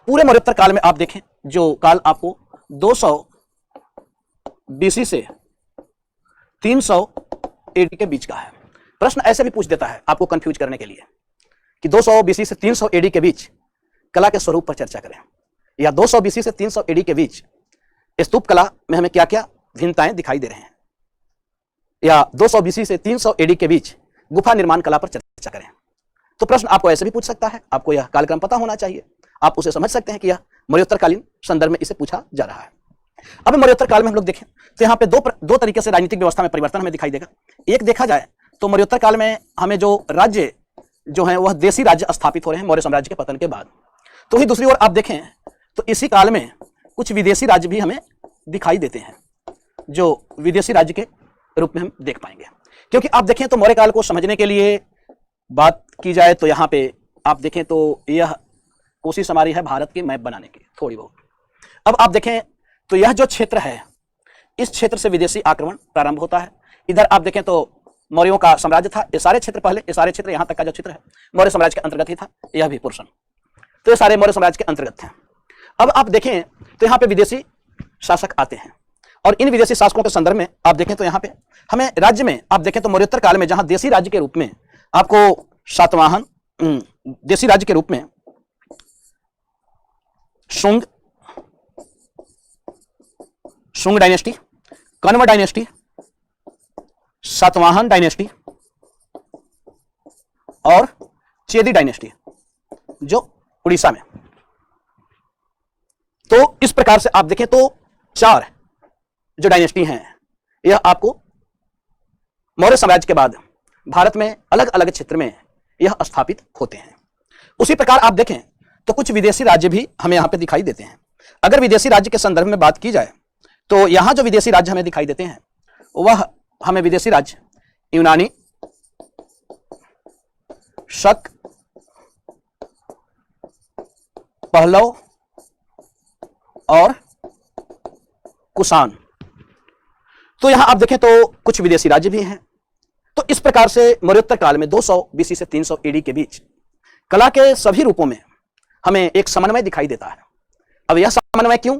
पूरे मौर्योत्तर काल में आप देखें, जो काल आपको 200 BC से 300 AD के बीच का है। प्रश्न ऐसे भी पूछ देता है आपको कंफ्यूज करने के लिए कि 200 BC से 300 AD के बीच कला के स्वरूप पर चर्चा करें, या 200 BC से 300 AD के बीच स्तूप कला में हमें क्या क्या भिन्नताएं दिखाई दे रहे हैं, या 200 BC से 300 AD के बीच गुफा निर्माण कला पर चर्चा करें। तो प्रश्न आपको ऐसे भी पूछ सकता है, आपको यह कालक्रम पता होना चाहिए, आप उसे समझ सकते हैं कि यह मौर्योत्तरकालीन संदर्भ में इसे पूछा जा रहा है। अब मौर्योत्तर काल में हम लोग देखें तो यहाँ पे दो तरीके से राजनीतिक व्यवस्था में परिवर्तन हमें दिखाई देगा। एक देखा जाए तो मौर्योत्तर काल में हमें जो राज्य जो है वह देसी राज्य स्थापित हो रहे हैं मौर्य साम्राज्य के पतन के बाद। तो ही दूसरी ओर आप देखें तो इसी काल में कुछ विदेशी राज्य भी हमें दिखाई देते हैं, जो विदेशी राज्य के रूप में हम देख पाएंगे। क्योंकि आप देखें तो मौर्य काल को समझने के लिए बात की जाए तो यहाँ पे आप देखें तो यह कोशिश हमारी है भारत की मैप बनाने की थोड़ी बहुत। अब आप देखें तो यह जो क्षेत्र है, इस क्षेत्र से विदेशी आक्रमण प्रारंभ होता है। इधर आप देखें तो मौर्यों का साम्राज्य था, ये सारे क्षेत्र पहले, ये सारे क्षेत्र यहाँ तक का जो क्षेत्र है मौर्य साम्राज्य के अंतर्गत ही था, यह भी पोर्शन, तो ये सारे मौर्य साम्राज्य के अंतर्गत थे। अब आप देखें तो यहाँ पे विदेशी शासक आते हैं, और इन विदेशी शासकों के संदर्भ में आप देखें तो यहाँ पे हमें राज्य में आप देखें तो मौर्योत्तर काल में जहाँ देशी राज्य के रूप में आपको सातवाहन, देशी राज्य के रूप में Shunga dynasty, Kanva dynasty, Satavahana dynasty और चेदी डायनेस्टी जो उड़ीसा में। तो इस प्रकार से आप देखें तो 4 जो डायनेस्टी हैं यह आपको मौर्य साम्राज्य के बाद भारत में अलग अलग क्षेत्र में यह स्थापित होते हैं। उसी प्रकार आप देखें तो कुछ विदेशी राज्य भी हमें यहां पे दिखाई देते हैं। अगर विदेशी राज्य के संदर्भ में बात की जाए तो यहां जो विदेशी राज्य हमें दिखाई देते हैं वह हमें विदेशी राज्य यूनानी, शक, पहलव और कुषाण, तो यहां आप देखें तो कुछ विदेशी राज्य भी हैं। तो इस प्रकार से मौर्योत्तर काल में 200 BC से 300 AD के बीच कला के सभी रूपों में हमें एक समन्वय दिखाई देता है। अब यह समन्वय क्यों?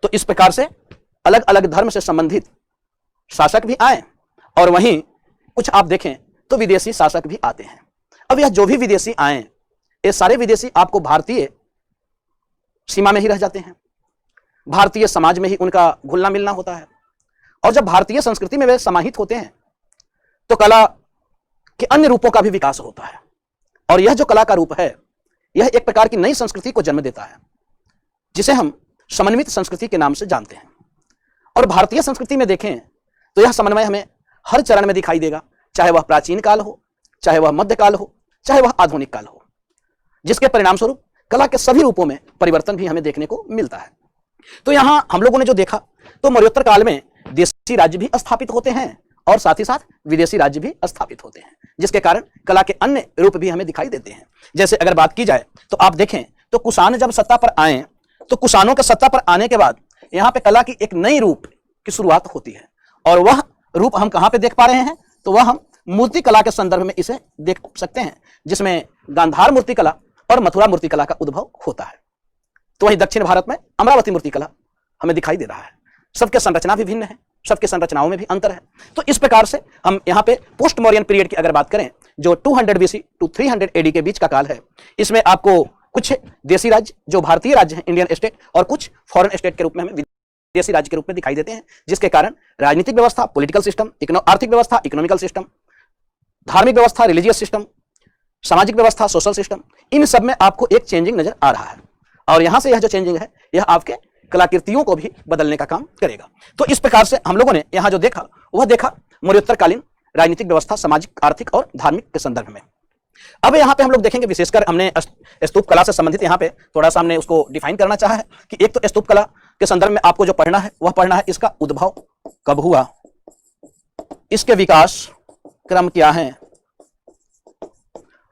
तो इस प्रकार से अलग अलग धर्म से संबंधित शासक भी आए और वहीं कुछ आप देखें तो विदेशी शासक भी आते हैं। अब यह जो भी विदेशी आए ये सारे विदेशी आपको भारतीय सीमा में ही रह जाते हैं, भारतीय समाज में ही उनका घुलना मिलना होता है, और जब भारतीय संस्कृति में वे समाहित होते हैं तो कला के अन्य रूपों का भी विकास होता है। और यह जो कला का रूप है यह एक प्रकार की नई संस्कृति को जन्म देता है जिसे हम समन्वित संस्कृति के नाम से जानते हैं। और भारतीय संस्कृति में देखें तो यह समन्वय हमें हर चरण में दिखाई देगा, चाहे वह प्राचीन काल हो, चाहे वह मध्यकाल हो, चाहे वह आधुनिक काल हो, जिसके परिणाम स्वरूप कला के सभी रूपों में परिवर्तन भी हमें देखने को मिलता है। तो यहां हम लोगों ने जो देखा तो मौर्योत्तर काल में देशी राज्य भी स्थापित होते हैं और साथ ही साथ विदेशी राज्य भी स्थापित होते हैं, जिसके कारण कला के अन्य रूप भी हमें दिखाई देते हैं। जैसे अगर बात की जाए तो आप देखें तो कुषाण जब सत्ता पर आए तो कुषाणों के सत्ता पर आने के बाद यहाँ पे कला की एक नई रूप की शुरुआत होती है, और वह रूप हम कहाँ पे देख पा रहे हैं तो वह हम मूर्ति कला के संदर्भ में इसे देख सकते हैं, जिसमें गांधार मूर्ति कला और मथुरा मूर्ति कला का उद्भव होता है। तो वहीं दक्षिण भारत में अमरावती मूर्ति कला हमें दिखाई दे रहा है। सबके संरचना भी भिन्न है, सबके संरचनाओं में भी अंतर है। तो इस प्रकार से हम यहाँ पे पोस्ट मौर्यन पीरियड की अगर बात करें जो 200 BC टू 300 AD के बीच का काल है, इसमें आपको कुछ देशी राज्य जो भारतीय राज्य हैं, इंडियन स्टेट, और कुछ फॉरेन स्टेट के रूप में हमें विदेशी राज्य के रूप में दिखाई देते हैं, जिसके कारण राजनीतिक व्यवस्था, पॉलिटिकल सिस्टम, आर्थिक व्यवस्था, इकोनॉमिकल सिस्टम, धार्मिक व्यवस्था, रिलीजियस सिस्टम, सामाजिक व्यवस्था, सोशल सिस्टम, इन सब में आपको एक चेंजिंग नजर आ रहा है। और यहां से यह जो चेंजिंग है यह आपके कलाकृतियों को भी बदलने का काम करेगा। तो इस प्रकार से हम लोगों ने यहाँ जो देखा वह देखा मौर्योत्तरकालीन राजनीतिक व्यवस्था, सामाजिक, आर्थिक और धार्मिक के संदर्भ में। अब यहाँ पे हम लोग देखेंगे विशेषकर हमने स्तूप कला से संबंधित यहाँ पे थोड़ा सा हमने उसको डिफाइन करना चाहा है कि एक तो स्तूप कला के संदर्भ में आपको जो पढ़ना है वह पढ़ना है इसका उद्भव कब हुआ, इसके विकास क्रम क्या है,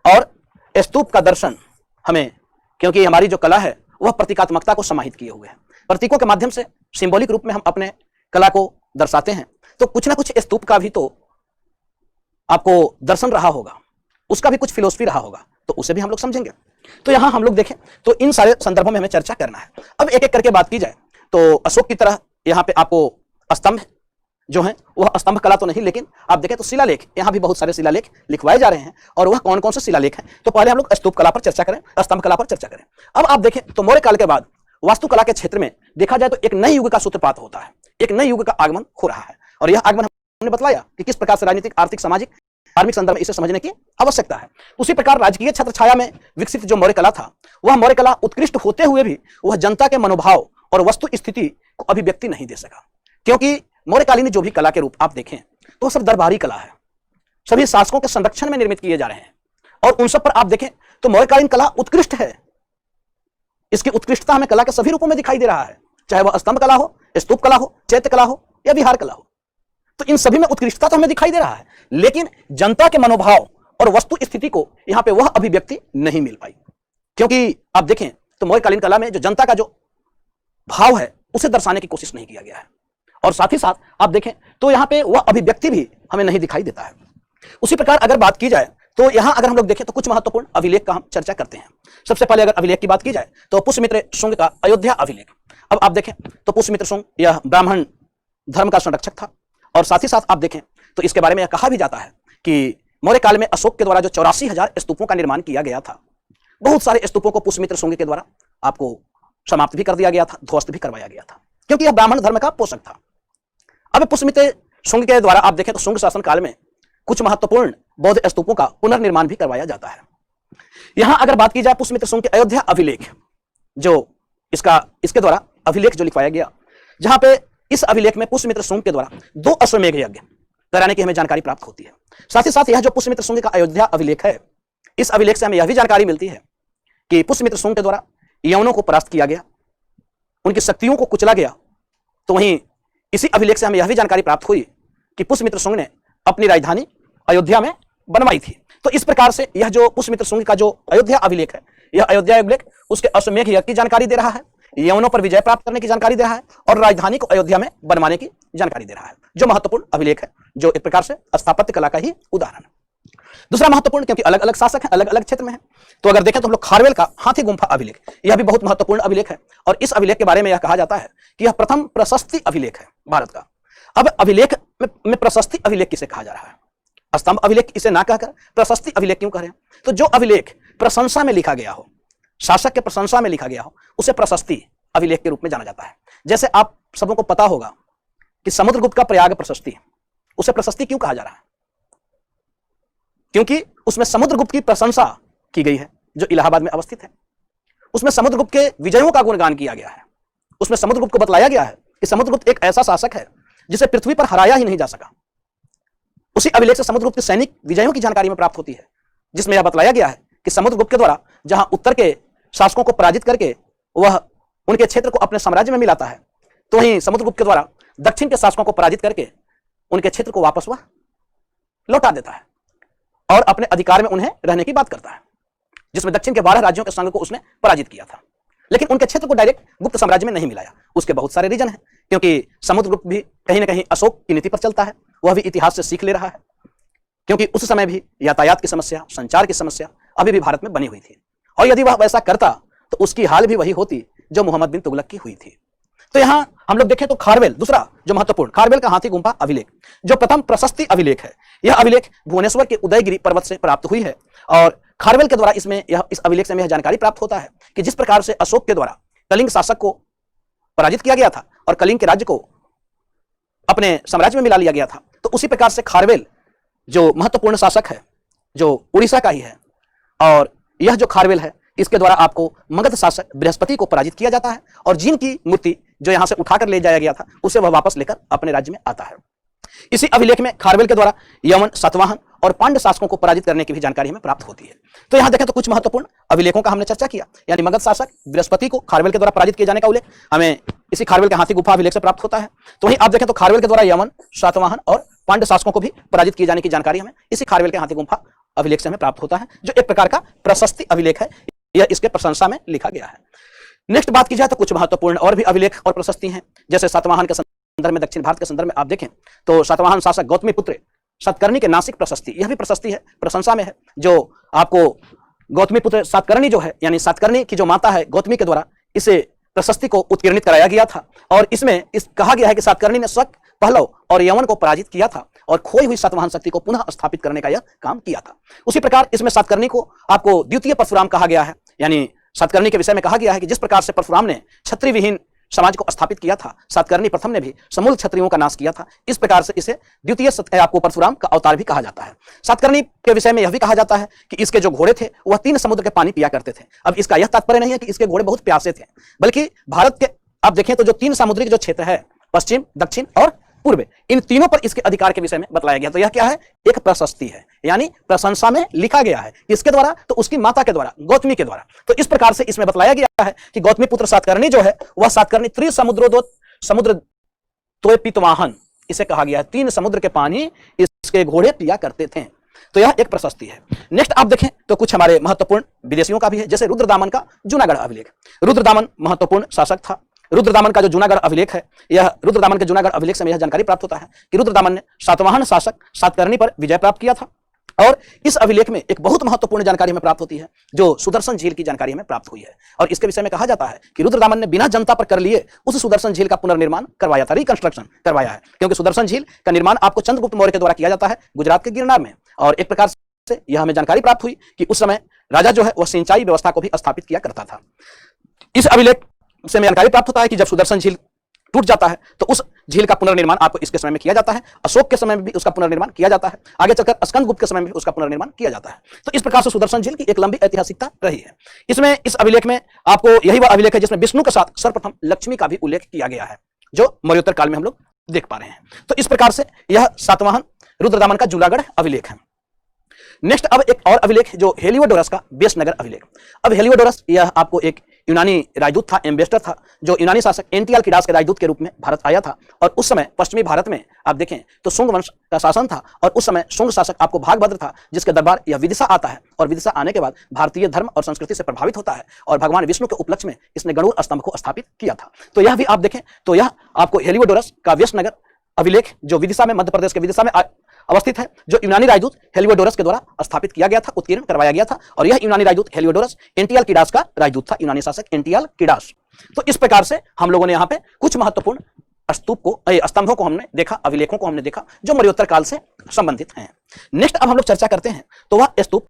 और स्तूप का दर्शन हमें, क्योंकि हमारी जो कला है वह प्रतीकात्मकता को समाहित किए हुए है, प्रतीकों के माध्यम से सिंबॉलिक रूप में हम अपने कला को दर्शाते हैं, तो कुछ ना कुछ स्तूप का भी तो आपको दर्शन रहा होगा, उसका भी कुछ फिलोसफी रहा होगा, तो उसे भी हम लोग समझेंगे। तो यहां हम लोग देखें तो इन सारे संदर्भों में हमें चर्चा करना है। अब एक एक करके बात की जाए तो अशोक की तरह यहां पे आपको स्तंभ जो है वह स्तंभ कला तो नहीं, लेकिन आप देखें तो शिलालेख, यहां भी बहुत सारे शिलालेख लिखवाए जा रहे हैं। और वह कौन कौन से शिलालेख हैं, तो पहले हम लोग स्तूप कला पर चर्चा करें, स्तंभ कला पर चर्चा करें। अब आप देखें तो मौर्य काल के बाद वास्तुकला के क्षेत्र में देखा जाए तो एक नए युग का सूत्रपात होता है, एक नए युग का आगमन हो रहा है। और यह आगमन हमने बतलाया कि किस प्रकार से राजनीतिक, आर्थिक, सामाजिक, धार्मिक संदर्भ में इसे समझने की आवश्यकता है। उसी प्रकार राजकीय छत्र छाया में विकसित जो मौर्य कला था, वह मौर्य कला उत्कृष्ट होते हुए भी वह जनता के मनोभाव और वस्तु स्थिति को अभिव्यक्ति नहीं दे सका। क्योंकि मौर्यकालीन जो भी कला के रूप आप देखें तो सब दरबारी कला है, सभी शासकों के संरक्षण में निर्मित किए जा रहे हैं। और उन सब पर आप देखें तो मौर्यकालीन कला उत्कृष्ट है। इसकी उत्कृष्टता हमें कला के सभी रूपों में दिखाई दे रहा है, चाहे वह स्तंभ कला हो, स्तूप कला हो, चैत्य कला हो या विहार कला हो। तो इन सभी में उत्कृष्टता तो हमें दिखाई दे रहा है, लेकिन जनता के मनोभाव और वस्तु स्थिति को यहां पे वह अभिव्यक्ति नहीं मिल पाई। क्योंकि आप देखें तो मौर्यकालीन कला में जो जनता का जो भाव है उसे दर्शाने की कोशिश नहीं किया गया है। और साथ ही साथ आप देखें तो यहां पे वह अभिव्यक्ति भी हमें नहीं दिखाई देता है। उसी प्रकार अगर बात की जाए तो यहां अगर हम लोग देखें तो कुछ महत्वपूर्ण अभिलेख का हम चर्चा करते हैं। सबसे पहले अगर अभिलेख की बात की जाए तो पुष्यमित्र शुंग का अयोध्या अभिलेख। अब आप देखें तो पुष्यमित्र शुंग यह ब्राह्मण धर्म का संरक्षक था। और साथ ही साथ आप देखें तो इसके बारे में यह कहा भी जाता है कि मौर्य काल में अशोक के द्वारा जो 84,000 स्तूपों का निर्माण किया गया था, बहुत सारे स्तूपों को पुष्यमित्र शुंग के द्वारा आपको समाप्त भी कर दिया गया था, ध्वस्त भी करवाया गया था, क्योंकि यह ब्राह्मण धर्म का पोषक था। अब पुष्यमित्र शुंग के द्वारा आप देखें तो शुंग शासन काल में कुछ महत्वपूर्ण बौद्ध स्तूपों का पुनर्निर्माण भी करवाया जाता है। यहां अगर बात की जाए पुष्यमित्र शुंग के अयोध्या अभिलेख, जो इसके द्वारा अभिलेख जो लिखवाया गया, जहां पे इस अभिलेख में पुष्यमित्र शुंग के द्वारा 2 अश्वमेध यज्ञ कराने की हमें जानकारी प्राप्त होती है। साथ ही साथ यह जो पुष्यमित्र शुंग का अयोध्या अभिलेख है, इस अभिलेख से हमें यह भी जानकारी मिलती है कि पुष्यमित्र शुंग के द्वारा यवनों को परास्त किया गया, उनकी शक्तियों को कुचला गया। तो वहीं इसी अभिलेख से हमें यह भी जानकारी प्राप्त हुई कि पुष्यमित्र शुंग ने अपनी राजधानी अयोध्या में बनवाई थी। तो इस प्रकार से यह जो पुष्यमित्र शुंग का जो अयोध्या अभिलेख है, यह अयोध्या अभिलेख उसके अश्वमेध यज्ञ की जानकारी दे रहा है, यवनों पर विजय प्राप्त करने की जानकारी दे रहा है और राजधानी को अयोध्या में बनवाने की जानकारी दे रहा है, जो महत्वपूर्ण अभिलेख है, जो एक प्रकार से स्थापत्य कला का ही उदाहरण है। दूसरा महत्वपूर्ण, क्योंकि अलग अलग शासक हैं, अलग अलग क्षेत्र में है, तो अगर देखें तो हम लोग खारवेल का हाथी गुंफा अभिलेख, यह भी बहुत महत्वपूर्ण अभिलेख है। और इस अभिलेख के बारे में यह कहा जाता है कि यह प्रथम प्रशस्ति अभिलेख है भारत का। अब अभिलेख में प्रशस्ति अभिलेख किसे कहा जा रहा है? स्तंभ अभिलेख इसे ना कहकर प्रशस्ति अभिलेख क्यों कह रहे हैं? तो जो अभिलेख प्रशंसा में लिखा गया हो, शासक के प्रशंसा में लिखा गया हो, उसे प्रशस्ति अभिलेख के रूप में जाना जाता है। जैसे आप सबों को पता होगा कि समुद्रगुप्त का प्रयाग प्रशस्ति, उसे प्रशस्ति क्यों कहा जा रहा है? क्योंकि उसमें समुद्रगुप्त की प्रशंसा की गई है, जो इलाहाबाद में अवस्थित है। उसमें समुद्रगुप्त के विजयों का गुणगान किया गया है। उसमें समुद्रगुप्त को बतलाया गया है कि समुद्रगुप्त एक ऐसा शासक है जिसे पृथ्वी पर हराया ही नहीं जा सका। उसी अभिलेख से समुद्रगुप्त के सैनिक विजयों की जानकारी में प्राप्त होती है, जिसमें यह बतलाया गया है कि समुद्रगुप्त के द्वारा जहां उत्तर के शासकों को पराजित करके वह उनके क्षेत्र को अपने साम्राज्य में मिलाता है, तो वहीं समुद्रगुप्त के द्वारा दक्षिण के शासकों को पराजित करके उनके क्षेत्र को वापस वह लौटा देता है और अपने अधिकार में उन्हें रहने की बात करता है, जिसमें दक्षिण के 12 राज्यों के संघ को उसने पराजित किया था। लेकिन उनके क्षेत्र को डायरेक्ट गुप्त साम्राज्य में नहीं मिलाया। उसके बहुत सारे रीजन हैं, क्योंकि समुद्रगुप्त भी कहीं ना कहीं अशोक की नीति पर चलता है, वह भी इतिहास से सीख ले रहा है, क्योंकि उस समय भी यातायात की समस्या, संचार की समस्या अभी भी भारत में बनी हुई थी। और यदि वह वैसा करता तो उसकी हाल भी वही होती जो मोहम्मद बिन तुगलक की हुई थी। तो यहां हम लोग देखें तो खारवेल, दूसरा जो महत्वपूर्ण, खारवेल का हाथी गुंफा अभिलेख, जो प्रथम प्रशस्ति अभिलेख है, यह अभिलेख भुवनेश्वर के उदयगिरी पर्वत से प्राप्त हुई है। और खारवेल के द्वारा इस अभिलेख से हमें जानकारी प्राप्त होता है कि जिस प्रकार से अशोक के द्वारा कलिंग शासक को पराजित किया गया था और कलिंग के राज्य को अपने साम्राज्य में मिला लिया गया था, तो उसी प्रकार से खारवेल जो महत्वपूर्ण शासक है, जो उड़ीसा का ही है, और यह जो खारवेल है, इसके द्वारा आपको मगध शासक बृहस्पति को पराजित किया जाता है और जिनकी मूर्ति जो यहां से उठाकर ले जाया गया था, उसे वह वापस लेकर अपने राज्य में आता है। इसी अभिलेख में खारवेल के द्वारा यवन, सातवाहन और पांड्य शासकों को पराजित करने की भी जानकारी हमें प्राप्त होती है। तो यहां देखें तो कुछ महत्वपूर्ण अभिलेखों का हमने चर्चा किया, यानी मगध शासक बृहस्पति को खारवेल के द्वारा पराजित किए जाने का उल्लेख हमें इसी खारवेल के हाथी गुफा अभिलेख से प्राप्त होता है। तो वहीं आप देखें तो खारवेल के द्वारा यवन, सातवाहन और पांड्य शासकों को भी पराजित किए जाने की जानकारी हमें इसी खारवेल के हाथी गुफा अभिलेख से हमें प्राप्त होता है, जो एक प्रकार का प्रशस्ति अभिलेख है, यह इसके प्रशंसा में लिखा गया है। नेक्स्ट बात की जाए तो कुछ महत्वपूर्ण और भी अभिलेख और प्रशस्ति हैं, जैसे सातवाहन के संदर्भ में, दक्षिण भारत के संदर्भ में आप देखें तो सातवाहन शासक गौतमी पुत्र सतकर्णी के नासिक प्रशस्ति, यह भी प्रशस्ति है, प्रशंसा में है, जो आपको गौतमी पुत्र सातकर्णी जो है, यानी सातकर्णी की जो माता है गौतमी के द्वारा इसे प्रशस्ति को उत्कीर्णित कराया गया था। और इसमें कहा गया है कि सातकर्णी ने शक, पहलव और यवन को पराजित किया था और खोई हुई सातवाहन शक्ति को पुनः स्थापित करने का यह काम किया था। उसी प्रकार इसमें सातकर्णी को आपको द्वितीय परशुराम कहा गया है, यानी सातकर्णी के विषय में कहा गया है कि जिस प्रकार से परशुराम ने क्षत्रिय विहीन समाज को स्थापित किया था, सातकर्णी प्रथम ने भी समूल क्षत्रियों का नाश किया था। इस प्रकार से इसे द्वितीय आपको परशुराम का अवतार भी कहा जाता है। सातकर्णी के विषय में यह भी कहा जाता है कि इसके जो घोड़े थे वह 3 समुद्र के पानी पिया करते थे। अब इसका यह तात्पर्य नहीं है कि इसके घोड़े बहुत प्यासे थे, बल्कि भारत के आप देखें तो जो 3 सामुद्रिक जो क्षेत्र है, पश्चिम, दक्षिण और पूर्व, इन तीनों पर इसके अधिकार के विषय में बताया गया। तो यह क्या है? एक प्रशस्ति है, यानी प्रशंसा में लिखा गया है। इसके द्वारा तो उसकी माता के द्वारा, गौतमी के द्वारा। तो इस प्रकार से इसमें बताया गया है कि गौतमी पुत्र सातकर्णी जो है वह सातकर्णी समुद्र पितवाहन इसे कहा गया है। 3 समुद्र के पानी इसके घोड़े पिया करते थे। तो यह एक प्रशस्ति है। नेक्स्ट आप देखें तो कुछ हमारे महत्वपूर्ण विदेशियों का भी है, जैसे रुद्रदामन का जूनागढ़ अभिलेख। रुद्रदामन महत्वपूर्ण शासक था। रुद्रदामन का जो जूनागढ़ अभिलेख है, यह रुद्रदामन के जूनागढ़ अभिलेख से यह जानकारी प्राप्त होता है कि रुद्रदामन ने सातवाहन शासक सातकर्णी पर विजय प्राप्त किया था। और इस अभिलेख में एक बहुत महत्वपूर्ण जानकारी हमें प्राप्त होती है, जो सुदर्शन झील की जानकारी हमें प्राप्त हुई है। और इसके विषय में कहा जाता है कि रुद्रदामन ने बिना जनता पर कर लिए उस सुदर्शन झील का पुनर्निर्माण करवाया था, रिकंस्ट्रक्शन करवाया है। क्योंकि सुदर्शन झील का निर्माण आपको चंद्रगुप्त मौर्य के द्वारा किया जाता है गुजरात के गिरनार में। और एक प्रकार से यह हमें जानकारी प्राप्त हुई कि उस समय राजा जो है वह सिंचाई व्यवस्था को भी स्थापित किया करता था। इस अभिलेख से जानकारी प्राप्त होता है कि जब सुदर्शन झील टूट जाता है तो उस झील का पुनर्निर्माण आपको इसके समय में किया जाता है। अशोक के समय में भी उसका पुनर्निर्माण किया जाता है, आगे चलकर स्कंदगुप्त के समय में भी उसका पुनर्निर्माण किया जाता है। तो इस प्रकार से सुदर्शन झील की एक लंबी ऐतिहासिकता रही है। इसमें इस अभिलेख में आपको यही वह अभिलेख है जिसमें विष्णु के साथ सर्वप्रथम लक्ष्मी का भी उल्लेख किया गया है, जो मौर्योत्तर काल में हम लोग देख पा रहे हैं। तो इस प्रकार से यह सातवाहन रुद्रदामन का जूनागढ़ अभिलेख है। नेक्स्ट अब एक और अभिलेख जो हेलियोडोरस का बेसनगर अभिलेख। अब हेलियोडोरस यह आपको एक यूनानी राजदूत था, एम्बेसडर था, जो यूनानी शासक एंटियालकिडास के राजदूत के रूप में भारत आया था। और उस समय पश्चिमी भारत में आप देखें तो शुंग वंश का शासन था। और उस समय शुंग शासक आपको भागभद्र था, जिसके दरबार यह विदिशा आता है। और विदिशा आने के बाद भारतीय धर्म और संस्कृति से प्रभावित होता है और भगवान विष्णु के उपलक्ष्य में इसने गरुड़ स्तंभ को स्थापित किया था। तो यह भी आप देखें तो यह आपको हेलियोडोरस का बेसनगर अभिलेख जो विदिशा में, मध्य प्रदेश के विदिशा में अवस्थित है, जो यूनानी राजदूत हेलियोडोरस के द्वारा स्थापित किया गया था, उत्कीर्ण करवाया गया था। और यह यूनानी राजदूत हेलियोडोरस एंटियालकिडास का राजदूत था, यूनानी शासक एंटियालकिडास। तो इस प्रकार से हम लोगों ने यहाँ पे कुछ महत्वपूर्ण स्तंभों को हमने देखा, अभिलेखों को हमने देखा, जो मौर्योत्तर काल से संबंधित हैं। नेक्स्ट अब हम लोग चर्चा करते हैं तो वह स्तूप